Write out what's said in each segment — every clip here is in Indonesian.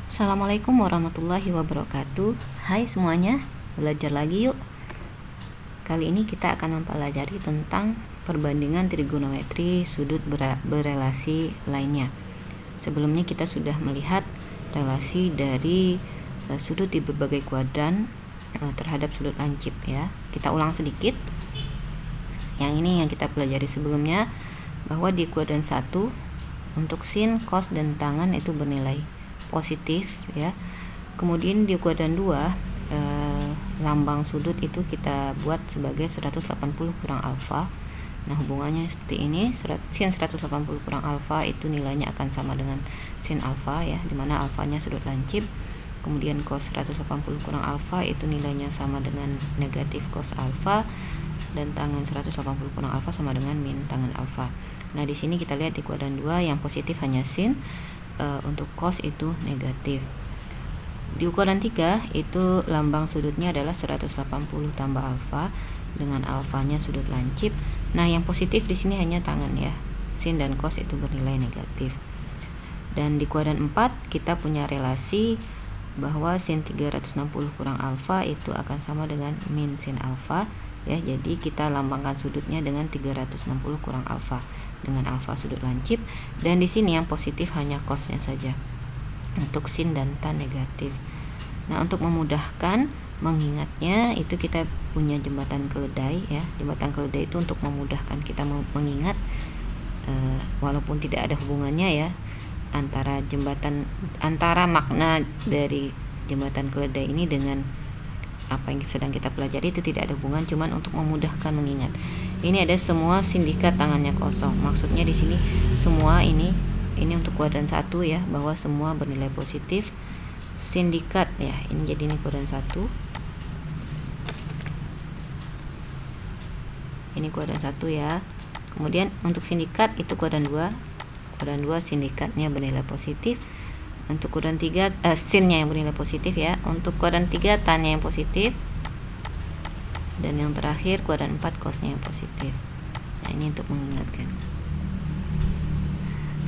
Assalamualaikum warahmatullahi wabarakatuh. Hai semuanya, belajar lagi yuk. Kali ini kita akan mempelajari tentang perbandingan trigonometri sudut berelasi lainnya. Sebelumnya kita sudah melihat relasi dari sudut di berbagai kuadran terhadap sudut lancip ya. Kita ulang sedikit. Yang ini yang kita pelajari sebelumnya, bahwa di kuadran 1 untuk sin, cos, dan tangan itu bernilai positif ya. Kemudian di kuadran 2 lambang sudut itu kita buat sebagai 180 kurang alfa. Nah, hubungannya seperti ini, sin 180 kurang alfa itu nilainya akan sama dengan sin alfa ya, dimana alfanya sudut lancip. Kemudian cos 180 kurang alfa itu nilainya sama dengan negatif cos alfa, dan tangan 180 kurang alfa sama dengan min tangan alfa. Nah, di sini kita lihat di kuadran 2 yang positif hanya sin, untuk cos itu negatif. Di ukuran 3 itu lambang sudutnya adalah 180 tambah alfa dengan alfanya sudut lancip. Nah, yang positif di sini hanya tangan ya. Sin dan cos itu bernilai negatif. Dan di kuadran 4 kita punya relasi bahwa sin 360 kurang alfa itu akan sama dengan min sin alfa ya. Jadi kita lambangkan sudutnya dengan 360 kurang alfa dengan alfa sudut lancip, dan di sini yang positif hanya cosnya saja. Untuk sin dan tan negatif. Nah, untuk memudahkan mengingatnya itu kita punya jembatan keledai ya. Jembatan keledai itu untuk memudahkan kita mengingat, walaupun tidak ada hubungannya ya antara makna dari jembatan keledai ini dengan apa yang sedang kita pelajari, itu tidak ada hubungan, cuman untuk memudahkan mengingat. Ini ada semua sindikat tangannya kosong. Maksudnya di sini semua ini untuk kuadran 1 ya, bahwa semua bernilai positif. Sindikat ya, ini jadi ini kuadran 1. Ini kuadran 1 ya. Kemudian untuk sindikat itu kuadran 2. Kuadran 2 sindikatnya bernilai positif. Untuk kuadran 3 sinnya yang bernilai positif ya. Untuk kuadran 3 tannya yang positif. Dan yang terakhir kuadran 4 cosnya yang positif. Nah, ini untuk mengingatkan.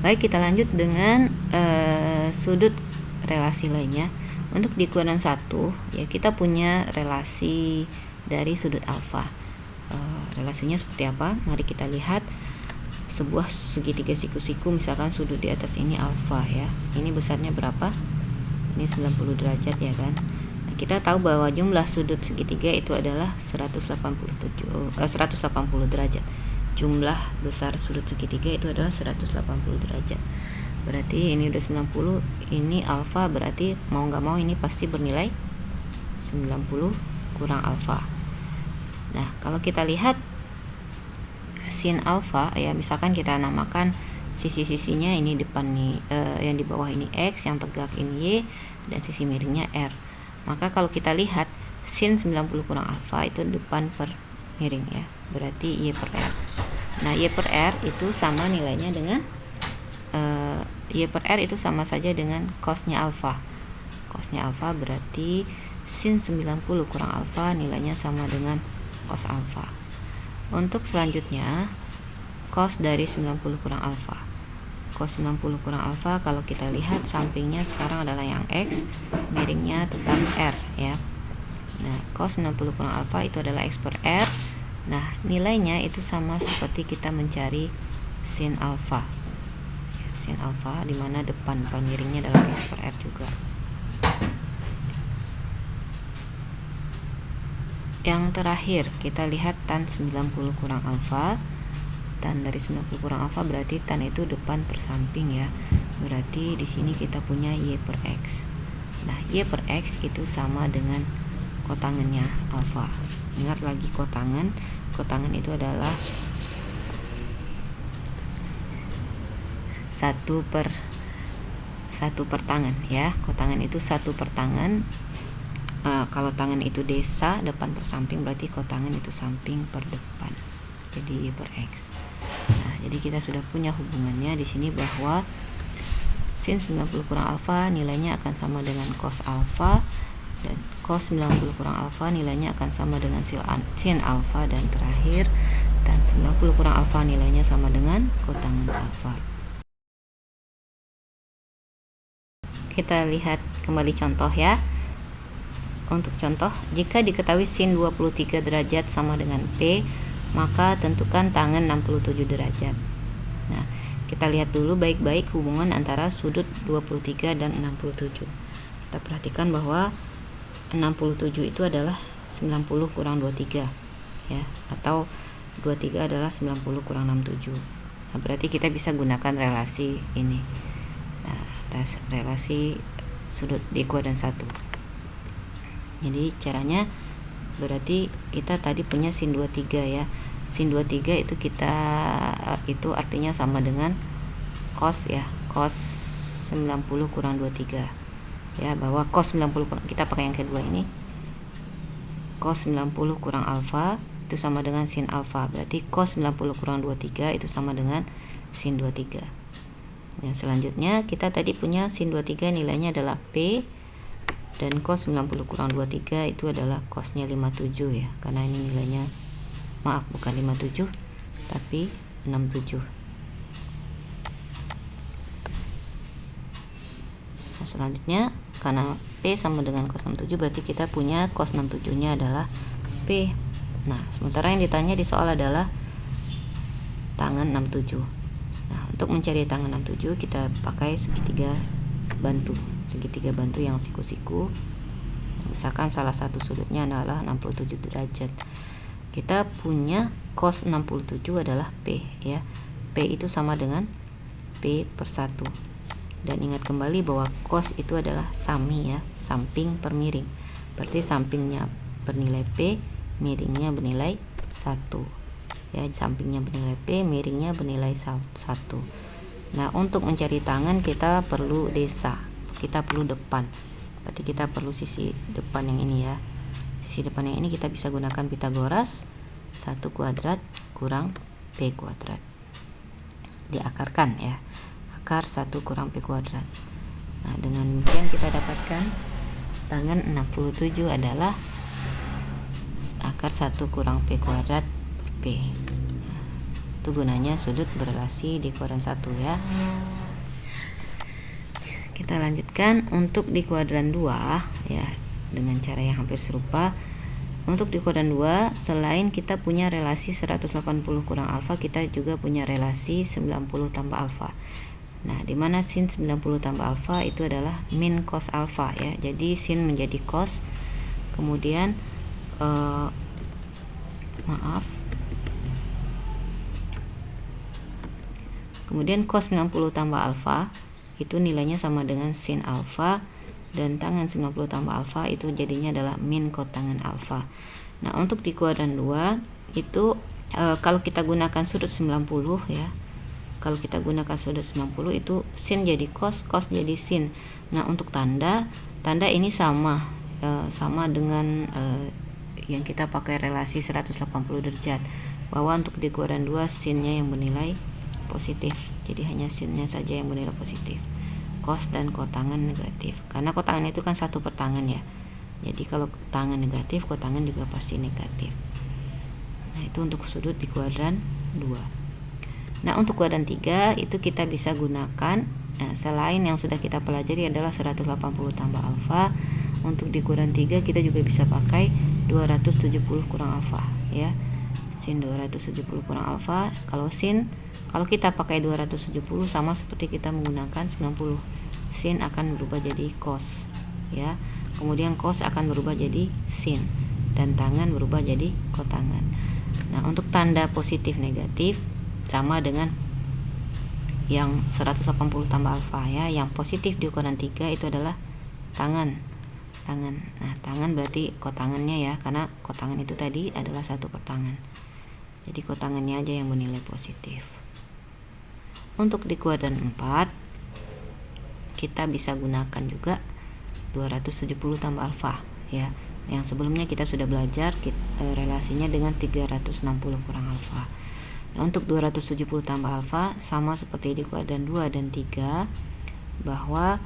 Baik, kita lanjut dengan sudut relasi lainnya. Untuk di kuadran 1 ya, kita punya relasi dari sudut alfa. Relasinya seperti apa? Mari kita lihat. Sebuah segitiga siku-siku, misalkan sudut di atas ini alfa ya. Ini besarnya berapa? Ini 90 derajat ya kan. Nah, kita tahu bahwa jumlah sudut segitiga itu adalah 180 derajat. Jumlah besar sudut segitiga itu adalah 180 derajat. Berarti ini udah 90, ini alfa, berarti mau nggak mau ini pasti bernilai 90 kurang alfa. Nah, kalau kita lihat sin alfa ya, misalkan kita namakan sisi-sisinya ini depan nih, yang di bawah ini x, yang tegak ini y, dan sisi miringnya r. Maka kalau kita lihat sin 90 kurang alfa itu depan per miring ya, berarti y per r. Nah, y per r itu sama nilainya dengan y per r itu sama saja dengan cosnya alfa. Cosnya alfa berarti sin 90 kurang alfa nilainya sama dengan cos alfa. Untuk selanjutnya cos dari 90 kurang alfa. Cos 90 kurang alfa kalau kita lihat sampingnya sekarang adalah yang x, miringnya tetap r ya. Nah, cos 90 kurang alfa itu adalah x per r. Nah, nilainya itu sama seperti kita mencari sin alfa. Sin alfa di mana depan per miringnya adalah x per r juga. Yang terakhir kita lihat tan 90 kurang alfa. Tan dari 90 kurang alfa berarti tan itu depan per samping ya. Berarti di sini kita punya y per x. Nah, y per x itu sama dengan kotangannya alfa. Ingat lagi kotangan. Kotangan itu adalah 1 per tangan ya. Kotangan itu 1 per tangan. Kalau tangan itu desa, depan per samping, berarti kotangan itu samping per depan. Jadi y per x. Nah, jadi kita sudah punya hubungannya di sini bahwa sin 90 kurang alfa nilainya akan sama dengan cos alfa, dan cos 90 kurang alfa nilainya akan sama dengan sin alfa, dan terakhir tan 90 kurang alfa nilainya sama dengan kotangan alfa. kita lihat kembali contoh ya. Untuk contoh, jika diketahui sin 23 derajat sama dengan P, maka tentukan tangen 67 derajat. Nah, kita lihat dulu baik-baik hubungan antara sudut 23 dan 67. Kita perhatikan bahwa 67 itu adalah 90 kurang 23 ya, atau 23 adalah 90 kurang 67. Nah, berarti kita bisa gunakan relasi ini. Nah, relasi sudut di kuadran 1. Jadi caranya berarti kita tadi punya sin 23 ya. Sin 23 itu artinya sama dengan cos ya. Cos 90 kurang 23. Ya, bahwa cos 90 kita pakai yang kedua ini. Cos 90 kurang alfa itu sama dengan sin alfa. Berarti cos 90 kurang 23 itu sama dengan sin 23. Nah, selanjutnya kita tadi punya sin 23 nilainya adalah P, dan cos 90 kurang 23 itu adalah cosnya 57 ya, karena ini nilainya, maaf, bukan 57 tapi 67. Nah, selanjutnya karena P sama dengan cos 67 berarti kita punya cos 67 nya adalah P. Nah, sementara yang ditanya di soal adalah tangen 67. Nah, untuk mencari tangen 67 kita pakai segitiga bantu yang siku-siku. Misalkan salah satu sudutnya adalah 67 derajat. Kita punya cos 67 adalah P ya. P itu sama dengan P per 1. Dan ingat kembali bahwa cos itu adalah sami ya, samping per miring. Berarti sampingnya bernilai P, miringnya bernilai 1. Ya, sampingnya bernilai P, miringnya bernilai 1. Nah, untuk mencari tangen kita perlu desa. Kita perlu depan, berarti kita perlu sisi depan yang ini ya. Sisi depan yang ini kita bisa gunakan Pitagoras, 1 kuadrat kurang P kuadrat, diakarkan ya, akar 1 kurang P kuadrat. Nah, dengan demikian kita dapatkan tangen 67 adalah akar 1 kurang P kuadrat per P. Nah, itu gunanya sudut berelasi di kuadran 1 ya. Kita lanjutkan untuk di kuadran 2 ya, dengan cara yang hampir serupa. Untuk di kuadran 2, selain kita punya relasi 180 kurang alfa, kita juga punya relasi 90 tambah alfa. Nah, dimana sin 90 tambah alfa itu adalah min cos alfa ya. Jadi sin menjadi cos, kemudian kemudian cos 90 tambah alfa itu nilainya sama dengan sin alfa, dan tangen 90 tambah alfa itu jadinya adalah min kotangen alfa. Nah, untuk di kuadran 2 itu kalau kita gunakan sudut 90 ya. Kalau kita gunakan sudut 90 itu sin jadi cos, cos jadi sin. Nah, untuk tanda ini sama dengan yang kita pakai relasi 180 derajat, bahwa untuk di kuadran 2 sinnya yang bernilai positif. Jadi hanya sinnya saja yang bernilai positif. Cos dan kotangen negatif. Karena kotangen itu kan satu per tangen ya. Jadi kalau tangen negatif, kotangen juga pasti negatif. Nah, itu untuk sudut di kuadran 2. Nah, untuk kuadran 3 itu kita bisa gunakan selain yang sudah kita pelajari adalah 180 tambah alfa. Untuk di kuadran 3 kita juga bisa pakai 270 kurang alfa ya. Sin 270 kurang alfa. Kalau kita pakai 270 sama seperti kita menggunakan 90. Sin akan berubah jadi cos ya. Kemudian cos akan berubah jadi sin, dan tangen berubah jadi kotangen. Nah, untuk tanda positif negatif sama dengan yang 180 tambah alfa ya. Yang positif di ukuran 3 itu adalah tangen. Nah, tangen berarti kotangennya ya, karena kotangen itu tadi adalah satu per tangen. Jadi kotangennya aja yang bernilai positif. Untuk di kuadran 4 kita bisa gunakan juga 270 tambah alfa ya. Yang sebelumnya kita sudah belajar relasinya dengan 360 kurang alfa. Nah, untuk 270 tambah alfa sama seperti di kuadran 2 dan 3, bahwa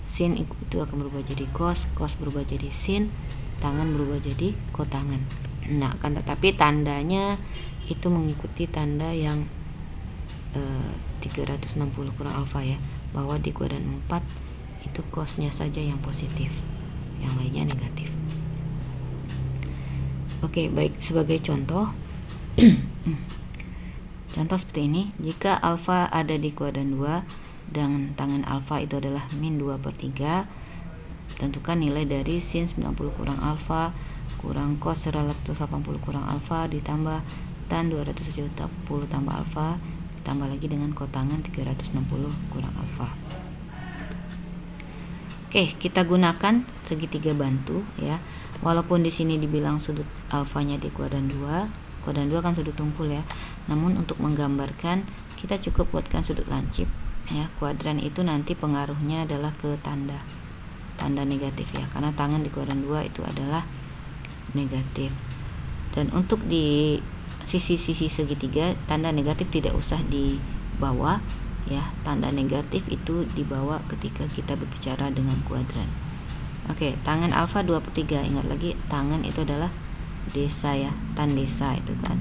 sin itu akan berubah jadi cos, cos berubah jadi sin, tangen berubah jadi kotangen. Nah, akan tetapi tandanya itu mengikuti tanda yang 360 kurang alfa ya, bahwa di kuadran 4 itu cosnya saja yang positif, yang lainnya negatif. Oke, baik, sebagai contoh contoh seperti ini, jika alfa ada di kuadran 2 dan tangen alfa itu adalah min 2/3, tentukan nilai dari sin 90 kurang alfa kurang cos 180 kurang alfa ditambah tan 270 tambah alfa ditambah lagi dengan kotangan 360 kurang alfa. Oke, kita gunakan segitiga bantu ya. Walaupun di sini dibilang sudut alfanya di kuadran 2 kan sudut tumpul ya. Namun untuk menggambarkan kita cukup buatkan sudut lancip ya. Kuadran itu nanti pengaruhnya adalah ke tanda negatif ya, karena tangan di kuadran 2 itu adalah negatif. Dan untuk di sisi-sisi segitiga, tanda negatif tidak usah dibawa ya. Tanda negatif itu dibawa ketika kita berbicara dengan kuadran. Oke, tangan alfa 2/3. Ingat lagi, tangan itu adalah desa ya, tan desa itu kan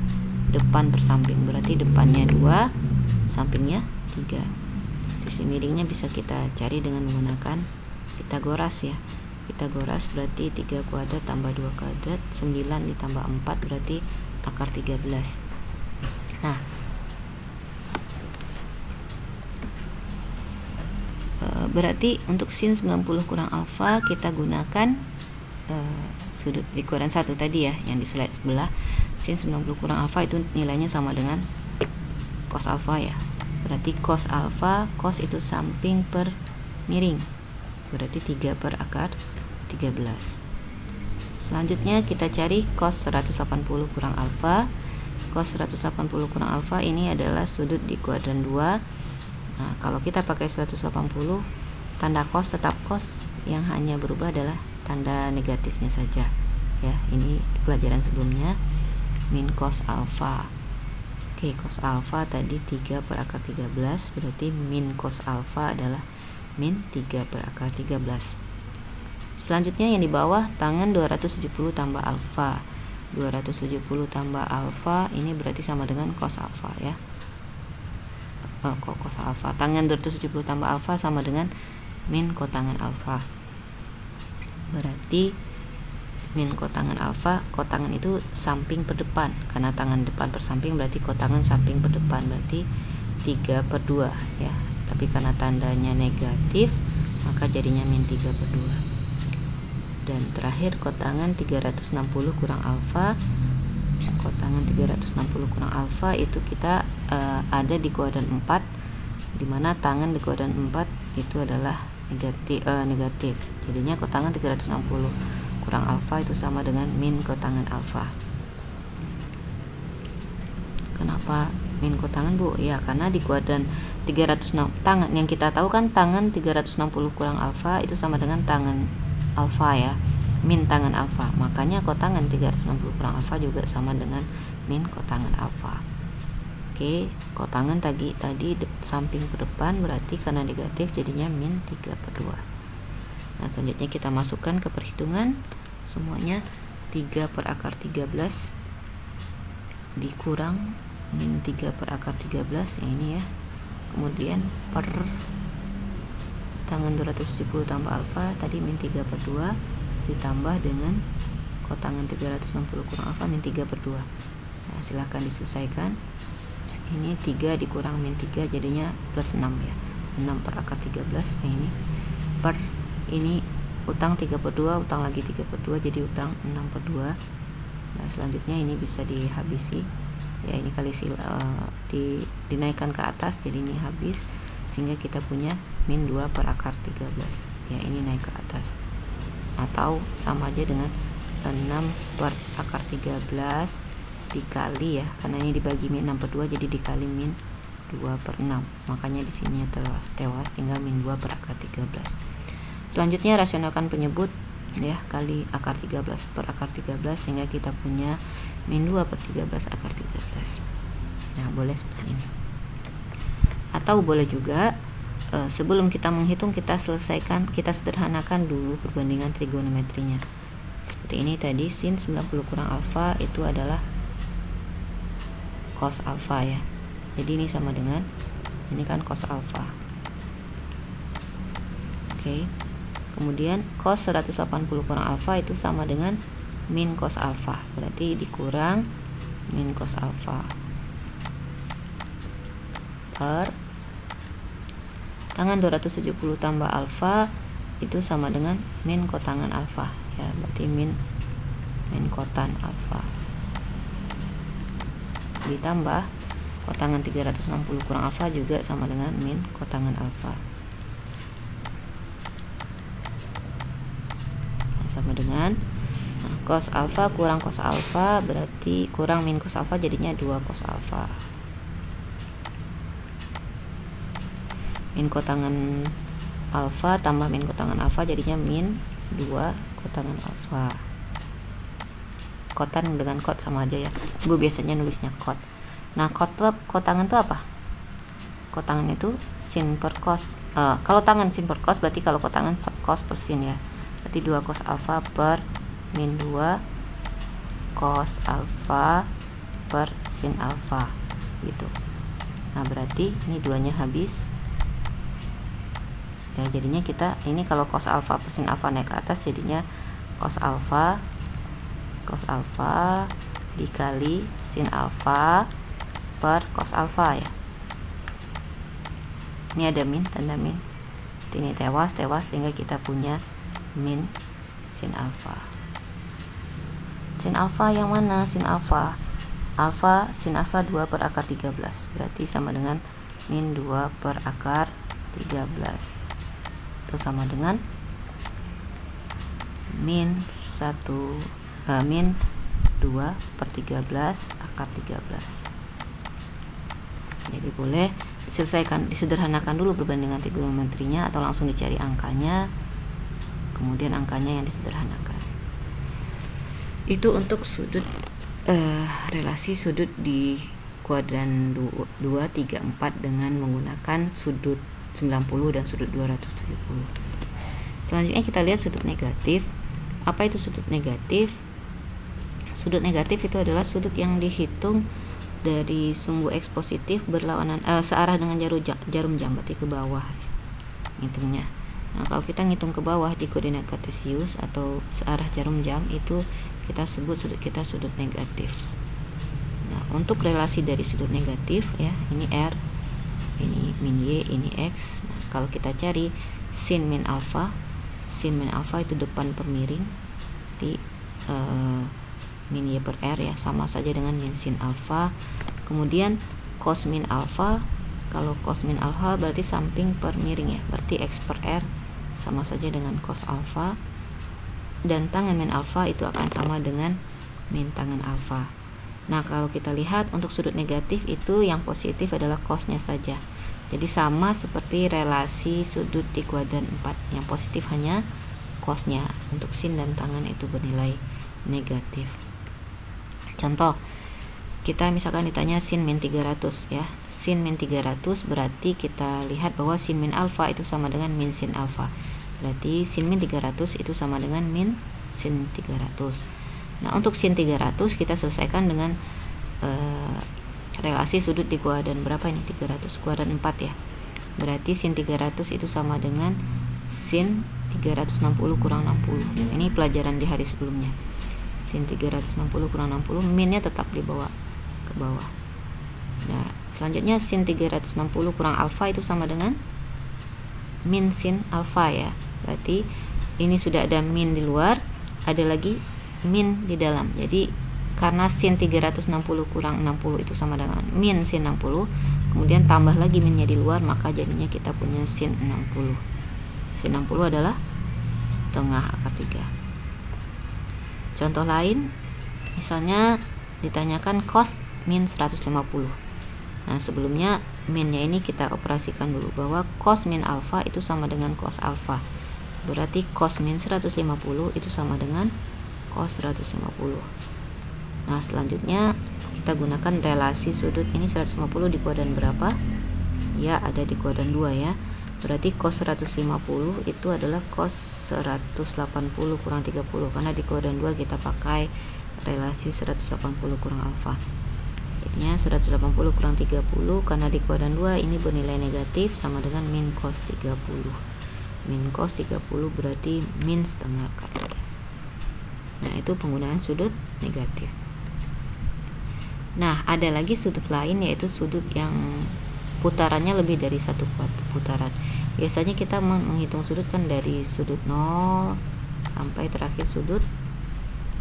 depan per samping, berarti depannya 2, sampingnya 3. Sisi miringnya bisa kita cari dengan menggunakan Pitagoras ya. Pitagoras berarti 3 kuadrat tambah 2 kuadrat, 9 ditambah 4 berarti akar 13. Nah, berarti untuk sin 90 kurang alfa kita gunakan sudut di kuadran 1 tadi ya, yang di slide sebelah. Sin 90 kurang alfa itu nilainya sama dengan cos alfa ya. Berarti cos alfa, cos itu samping per miring, berarti 3 per akar 13. Selanjutnya kita cari cos 180 kurang alfa. Cos 180 kurang alfa ini adalah sudut di kuadran 2. Nah, kalau kita pakai 180, tanda cos tetap cos, yang hanya berubah adalah tanda negatifnya saja ya. Ini pelajaran sebelumnya, min cos alfa. Oke, cos alfa tadi 3 per akar 13, berarti min cos alfa adalah min 3 per akar 13. Selanjutnya yang di bawah, tangan 270 tambah alfa. 270 tambah alfa ini berarti sama dengan cos alfa ya. Cos alfa. Tangan 270 tambah alfa sama dengan min kotangan alfa. Berarti min kotangan alfa, kotangan itu samping per depan, karena tangan depan per samping berarti kotangan samping per depan, berarti 3/2 ya. Tapi karena tandanya negatif maka jadinya min 3/2. Dan terakhir kotangan 360 kurang alfa. Kotangan 360 kurang alfa itu kita ada di kuadran 4, dimana tangan di kuadran 4 itu adalah negatif. Jadinya kotangan 360 kurang alfa itu sama dengan min kotangan alfa. Kenapa min kotangan, Bu? Ya, karena di kuadran 360 tangan yang kita tahu kan tangan 360 kurang alfa itu sama dengan tangan alfa ya, min tangan alfa. Makanya kotangan 360 kurang alfa juga sama dengan min kotangan alfa. Oke, kotangan tadi samping ke depan, berarti karena negatif jadinya min 3/2. Nah, selanjutnya kita masukkan ke perhitungan semuanya. 3 per akar 13 dikurang min 3 per akar 13 yang ini ya. Kemudian per tangan 270 tambah alfa tadi min 3/2 ditambah dengan kotangan 360 kurang alfa min 3/2. Nah, silahkan diselesaikan. Ini 3 dikurang min 3 jadinya plus 6 ya. 6 per akar 13 yang ini per ini utang 3/2, utang lagi 3/2 jadi utang 6/2. Nah, selanjutnya ini bisa dihabisi ya, ini kali dinaikkan ke atas jadi ini habis, sehingga kita punya min 2 per akar 13 ya, ini naik ke atas, atau sama aja dengan 6 per akar 13 dikali ya, karena ini dibagi min 6/2 jadi dikali min 2/6, makanya di sini tewas tinggal min 2 per akar 13. Selanjutnya rasionalkan penyebut ya, kali akar 13 per akar 13 sehingga kita punya min 2 per 13 akar 13. Nah, boleh seperti ini. Atau boleh juga sebelum kita menghitung kita sederhanakan dulu perbandingan trigonometrinya. Seperti ini tadi, sin 90 kurang alfa itu adalah cos alfa ya. Jadi ini sama dengan ini kan cos alfa. Oke. Kemudian cos 180 kurang alfa itu sama dengan min cos alfa, berarti dikurang min cos alfa per tangan 270 tambah alfa itu sama dengan min kotangan alfa ya, berarti min kotan alfa ditambah kotangan 360 kurang alfa juga sama dengan min kotangan alfa, sama dengan cos alfa kurang cos alfa berarti kurang min cos alfa, jadinya 2 cos alfa. Min kotangan alfa tambah min kotangan alfa jadinya min 2 kotangan alfa. Kotan dengan kot sama aja ya, gue biasanya nulisnya kot. Nah kotangan itu apa? Kotangan itu sin per cos. Kalau tangan sin per cos, berarti kalau kotangan cos per sin ya, berarti 2 cos alfa per min 2 cos alfa per sin alfa gitu. Nah berarti ini duanya habis ya, jadinya kita ini kalau cos alfa per sin alfa naik ke atas, jadinya cos alfa dikali sin alfa per cos alfa ya. Ini ada min, tanda min, ini tewas sehingga kita punya min sin alfa. Sin alfa yang mana? Sin alfa sin alfa 2 per akar 13 berarti sama dengan min 2 per akar 13 itu sama dengan min 2 per 13 akar 13. Jadi boleh disederhanakan dulu perbandingan trigonometrinya atau langsung dicari angkanya, kemudian angkanya yang disederhanakan. Itu untuk sudut relasi sudut di kuadran 2, 3, 4 dengan menggunakan sudut 90 dan sudut 270. Selanjutnya kita lihat sudut negatif. Apa itu sudut negatif? Sudut negatif itu adalah sudut yang dihitung dari sumbu X positif berlawanan searah dengan jarum jam, berarti ke bawah ngitungnya. Nah kalau kita ngitung ke bawah di koordinat kartesius atau searah jarum jam, itu kita sebut sudut kita sudut negatif. Nah untuk relasi dari sudut negatif ya, ini R, ini min Y, ini X. Nah kalau kita cari sin min alfa itu depan per miring di min Y per R ya, sama saja dengan min sin alfa. Kemudian cos min alfa, kalau cos min alfa berarti samping per miring ya, berarti X per R sama saja dengan cos alfa, dan tangan min alfa itu akan sama dengan min tangan alfa. Nah kalau kita lihat untuk sudut negatif itu yang positif adalah cosnya saja, jadi sama seperti relasi sudut di kuadran 4, yang positif hanya cosnya. Untuk sin dan tangan itu bernilai negatif. Contoh, kita misalkan ditanya sin min 300 ya. Sin min 300 berarti kita lihat bahwa sin min alfa itu sama dengan min sin alfa. Berarti sin min 300 itu sama dengan min sin 300. Nah, untuk sin 300 kita selesaikan dengan relasi sudut di kuadran berapa ini? 300, kuadran 4 ya. Berarti sin 300 itu sama dengan sin 360 kurang 60. Ini pelajaran di hari sebelumnya. Sin 360 kurang 60, minnya tetap dibawa ke bawah. Nah, selanjutnya sin 360 kurang alfa itu sama dengan min sin alfa ya. Berarti ini sudah ada min di luar, ada lagi min di dalam. Jadi karena sin 360 kurang 60 itu sama dengan min sin 60, kemudian tambah lagi minnya di luar, maka jadinya kita punya sin 60. Sin 60 adalah setengah akar 3. Contoh lain, misalnya ditanyakan cos min 150. Nah sebelumnya minnya ini kita operasikan dulu, bahwa cos min alfa itu sama dengan cos alfa. Berarti cos min 150 itu sama dengan cos 150. Nah selanjutnya kita gunakan relasi sudut ini 150 di kuadran berapa? Ya ada di kuadran 2 ya. Berarti cos 150 itu adalah cos 180 kurang 30, karena di kuadran 2 kita pakai relasi 180 kurang alfa. Jadinya 180 kurang 30 karena di kuadran 2 ini bernilai negatif sama dengan min cos 30. min cos 30 berarti min setengah kali. Nah, itu penggunaan sudut negatif. Nah, ada lagi sudut lain, yaitu sudut yang putarannya lebih dari satu putaran. Biasanya kita menghitung sudut kan dari sudut 0 sampai terakhir sudut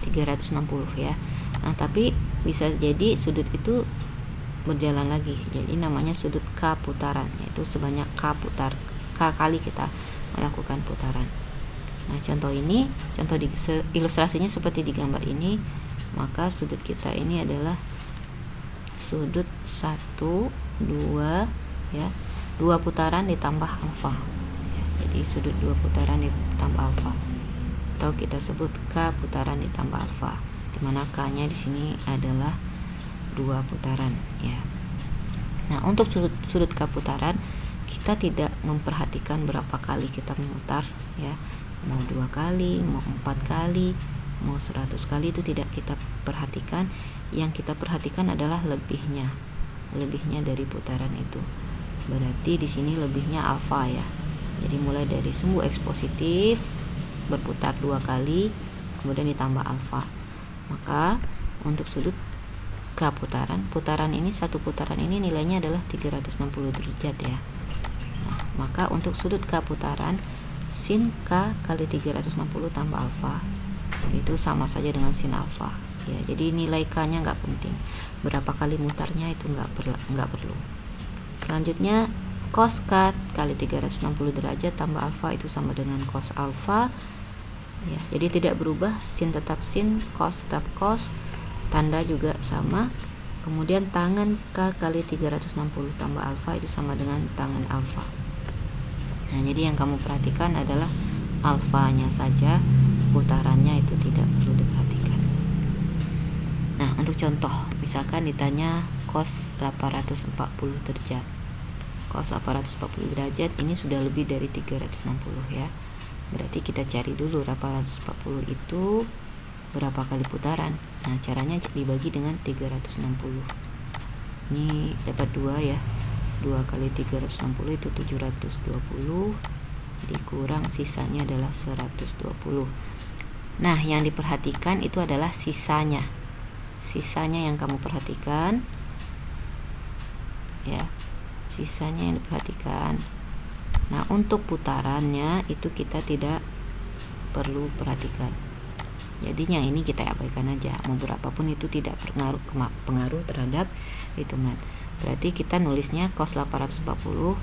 360 ya. Nah, tapi bisa jadi sudut itu berjalan lagi, jadi namanya sudut K putaran, yaitu sebanyak K kali kita melakukan putaran. Nah, contoh ilustrasinya seperti di gambar ini. Maka sudut kita ini adalah sudut 1, 2 ya, 2 putaran ditambah alfa ya, jadi sudut 2 putaran ditambah alfa, atau kita sebut K putaran ditambah alfa, dimana K nya di sini adalah 2 putaran ya. Nah, untuk sudut K putaran kita tidak memperhatikan berapa kali kita memutar ya, mau 2 kali, mau 4 kali, mau 100 kali, itu tidak kita perhatikan. Yang kita perhatikan adalah lebihnya dari putaran itu. Berarti di sini lebihnya alfa ya. Jadi mulai dari sumbu X positif berputar 2 kali, kemudian ditambah alfa. Maka untuk sudut K putaran ini, satu putaran ini nilainya adalah 360 derajat ya. Nah, maka untuk sudut K putaran, sin K kali 360 tambah alfa itu sama saja dengan sin alfa ya. Jadi nilai K nya nggak penting, berapa kali mutarnya itu nggak perlu. Selanjutnya cos K kali 360 derajat tambah alfa itu sama dengan cos alfa ya. Jadi tidak berubah, sin tetap sin, cos tetap cos, tanda juga sama. Kemudian tangan K kali 360 tambah alfa itu sama dengan tangan alfa. Nah, jadi yang kamu perhatikan adalah alfanya saja, putarannya itu tidak perlu diperhatikan. Nah, untuk contoh, misalkan ditanya cos 840 derajat. Cos 840 derajat ini sudah lebih dari 360 ya. Berarti kita cari dulu 840 itu berapa kali putaran. Nah, caranya dibagi dengan 360. Ini dapat 2 ya. 2 kali 360 itu 720, dikurang sisanya adalah 120. Nah, yang diperhatikan itu adalah sisanya yang kamu perhatikan ya, sisanya yang diperhatikan. Nah, untuk putarannya itu kita tidak perlu perhatikan, jadinya ini kita abaikan aja, mau berapapun itu tidak pengaruh terhadap hitungan. Berarti kita nulisnya cos 840.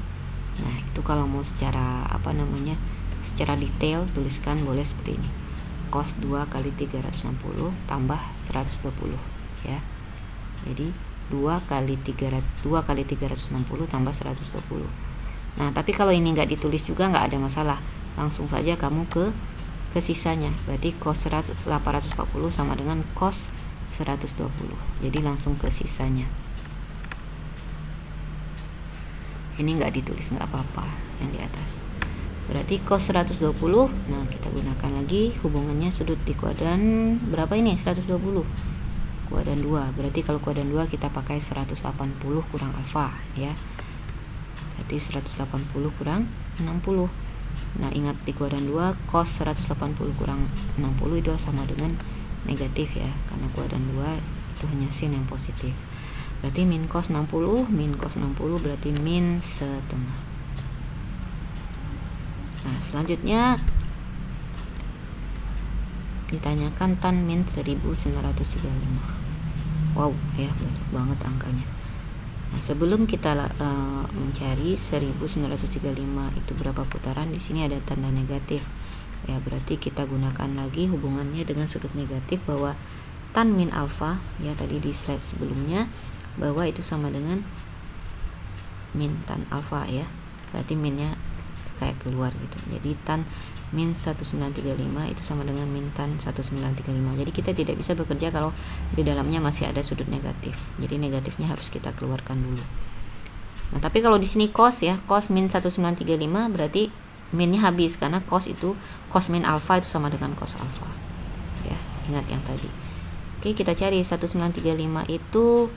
Nah, itu kalau mau secara secara detail tuliskan boleh seperti ini, cos 2 kali 360 tambah 120 ya. Jadi 2 kali 360 tambah 120. Nah, tapi kalau ini nggak ditulis juga nggak ada masalah, langsung saja kamu ke sisanya. Berarti cos 840 sama dengan cos 120. Jadi langsung ke sisanya. Ini nggak ditulis nggak apa-apa yang di atas. Berarti cos 120. Nah, kita gunakan lagi hubungannya sudut di kuadran berapa ini? 120. Kuadran 2. Berarti kalau kuadran 2 kita pakai 180 kurang alfa ya. Berarti 180 kurang 60. Nah, ingat di kuadran 2 cos 180 kurang 60 itu sama dengan negatif ya, karena kuadran 2 itu hanya sin yang positif. Berarti min cos 60 berarti min setengah. Nah, selanjutnya ditanyakan tan min 1935. Wow ya, banyak banget angkanya. Nah, sebelum kita mencari 1935 itu berapa putaran, di sini ada tanda negatif ya, berarti kita gunakan lagi hubungannya dengan sudut negatif, bahwa tan min alfa ya, tadi di slide sebelumnya bahwa itu sama dengan min tan alfa ya, berarti minnya kayak keluar gitu. Jadi tan min 1935 itu sama dengan min tan 1935. Jadi kita tidak bisa bekerja kalau di dalamnya masih ada sudut negatif. Jadi negatifnya harus kita keluarkan dulu. Nah, tapi kalau di sini cos ya, cos min 1935 berarti minnya habis, karena cos min alfa itu sama dengan cos alfa. Ya, ingat yang tadi. Oke, kita cari 1935 itu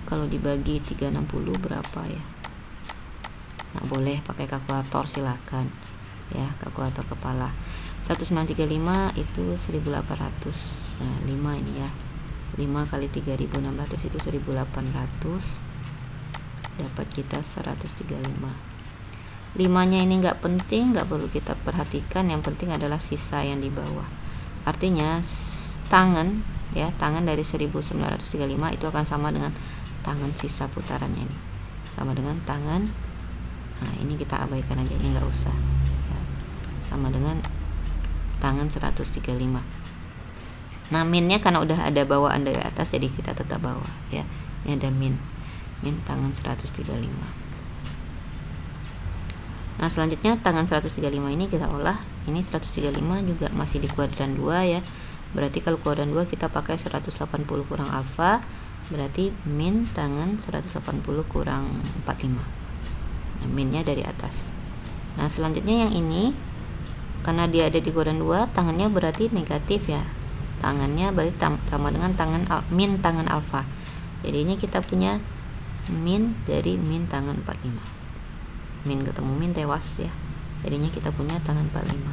kalau dibagi 360 berapa ya? Nah, boleh pakai kalkulator silakan. ya, kalkulator kepala. 1935 itu 1800. Nah, 5 ini ya. 5 kali 3600 itu 1800, dapat kita 135. 5-nya ini nggak penting, nggak perlu kita perhatikan, yang penting adalah sisa yang di bawah. Artinya tangan ya, tangan dari 1935 itu akan sama dengan tangan sisa putarannya ini, sama dengan tangan. Nah, ini kita abaikan aja, ini nggak usah ya. Sama dengan tangan 135. Nah, minnya karena udah ada bawaan dari atas, jadi kita tetap bawa ya. Ini ada min tangan 135. Nah, selanjutnya tangan 135 ini kita olah. Ini 135 juga masih di kuadran 2 ya. Berarti kalau kuadran 2 kita pakai 180 kurang alfa, berarti min tangan 180 kurang 45. Nah, minnya dari atas. Nah, selanjutnya yang ini, karena dia ada di kuadran 2, tangannya berarti negatif ya. Tangannya berarti sama dengan min tangan alfa. Jadi ini kita punya min dari min tangan 45. Min ketemu min tewas ya, jadinya kita punya tangan 45.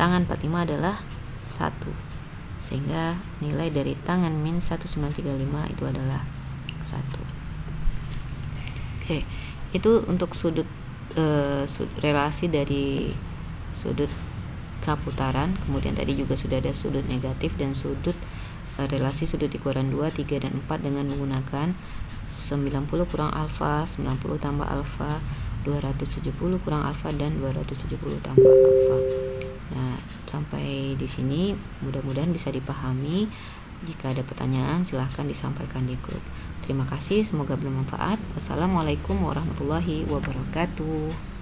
Tangan 45 adalah 1, sehingga nilai dari tangan min 1935 itu adalah 1. Oke, itu untuk sudut relasi dari sudut kaputaran. Kemudian tadi juga sudah ada sudut negatif dan sudut relasi sudut di kuadran 2, 3, dan 4 dengan menggunakan 90 kurang alfa, 90 tambah alfa, 270 kurang alfa, dan 270 tambah alfa. Nah, sampai di sini mudah-mudahan bisa dipahami. Jika ada pertanyaan silahkan disampaikan di grup. Terima kasih, semoga bermanfaat. Wassalamualaikum warahmatullahi wabarakatuh.